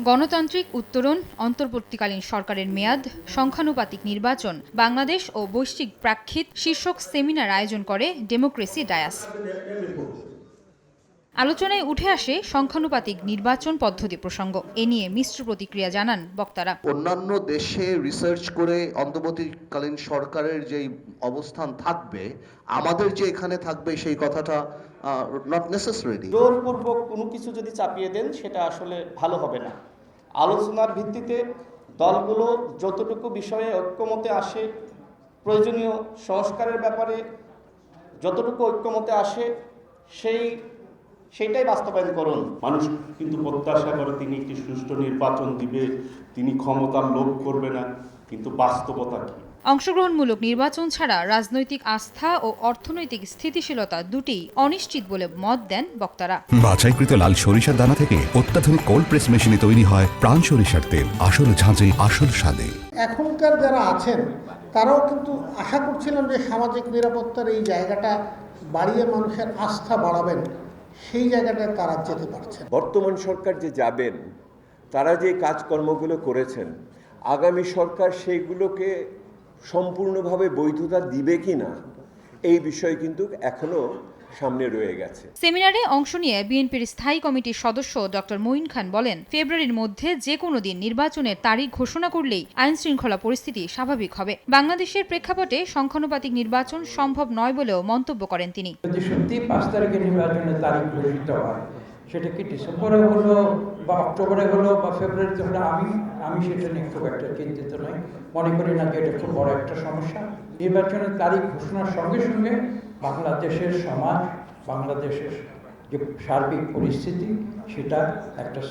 গণতান্ত্রিক উত্তরণ, অন্তর্বর্তীকালীন সরকারের মেয়াদ, সংখ্যানুপাতিক নির্বাচন, বাংলাদেশ ও বৈশ্বিক প্রেক্ষিত শীর্ষক সেমিনার আয়োজন করে ডেমোক্রেসি ডায়াস। আলোচনায় উঠে আসে সংখ্যানুপাতিক নির্বাচন পদ্ধতি প্রসঙ্গ। এ নিয়ে মিশ্র প্রতিক্রিয়া জানান বক্তারা। অন্যান্য দেশে রিসার্চ করে অন্তর্বর্তীকালীন সরকারের যে অবস্থান থাকবে, আমাদের যে এখানে থাকবে সেই কথাটা নট নেসেসারি। জোরপূর্বক কোনো কিছু যদি চাপিয়ে দেন সেটা আসলে ভালো হবে না। আলোচনার ভিত্তিতে দলগুলো যতটুকু বিষয়ে ঐক্যমতে আসে, প্রয়োজনীয় সংস্কারের ব্যাপারে যতটুকু ঐক্যমতে আসে সেইটাই বাস্তবায়ন করুন। মানুষ কিন্তু প্রত্যাশা করে তিনি একটি সুষ্ঠু নির্বাচন দিবে, তিনি ক্ষমতার লোভ করবে না, কিন্তু বাস্তবতা কি? অংশগ্রহণমূলক নির্বাচন ছাড়া রাজনৈতিক আস্থা ও অর্থনৈতিক স্থিতিশীলতা দুটিই অনিশ্চিত বলে মত দেন বক্তারা। বাছাইকৃত লাল সরিষার দানা থেকে অত্যাধুনিক কোল্ড প্রেস মেশিনে তৈরি হয় প্রাণ সরিষার তেল, আসল ঝাঁঝে আসল স্বাদে। এখনকার যারা আছেন তারাও কিন্তু আশা করছিলেন যে সামাজিক নিরাপত্তার এই জায়গাটা বাড়িয়ে মানুষের আস্থা বাড়াবেন, সেই জায়গাটায় তারা যেতে পারছেন। বর্তমান সরকার যে যাবেন, তারা যে কাজকর্মগুলো করেছেন, আগামী সরকার সেইগুলোকে সম্পূর্ণভাবে বৈধতা দিবে কিনা এই বিষয় কিন্তু এখনো সামনে রয়ে গেছে। সেমিনারে অংশ নিয়ে বিএনপির স্থায়ী কমিটির সদস্য ডক্টর মঈন খান বলেন, ফেব্রুয়ারির মধ্যে যে কোনো দিন নির্বাচনের তারিখ ঘোষণা করলেই আইন শৃঙ্খলা পরিস্থিতি স্বাভাবিক হবে। বাংলাদেশের প্রেক্ষাপটে সংখ্যানুপাতিক নির্বাচন সম্ভব নয় বলেও মন্তব্য করেন তিনি। যদি সত্যি 5 তারিখে নির্বাচনের তারিখ ঘোষিত হয়, সেটা কি ডিসেম্বরে হলো বা অক্টোবরে হলো বা ফেব্রুয়ারিতে হলো, আমি সেটা নিয়ে খুব একটা চিন্তিত নই। মনে করি না যে এটা খুব বড় একটা সমস্যা। নির্বাচনের তারিখ ঘোষণার সঙ্গে সঙ্গে বাংলাদেশের সমাজ, বাংলাদেশের যে সার্বিক পরিস্থিতি, সেটা একটা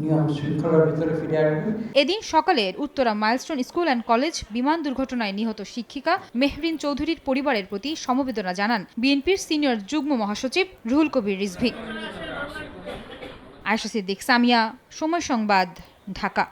নিয়ম শৃঙ্খলার ভিতরে ফিরে আসবে। এদিন সকালের Uttara milestone school and college বিমান দুর্ঘটনায় নিহত শিক্ষিকা মেহরিন চৌধুরীর পরিবারের প্রতি সমবেদনা জানান বিএনপির সিনিয়র যুগ্ম মহাসচিব রুহুল কবির রিজভী। আয়েশা সিদ্দিক, সামিয়া, সময় সংবাদ, ঢাকা।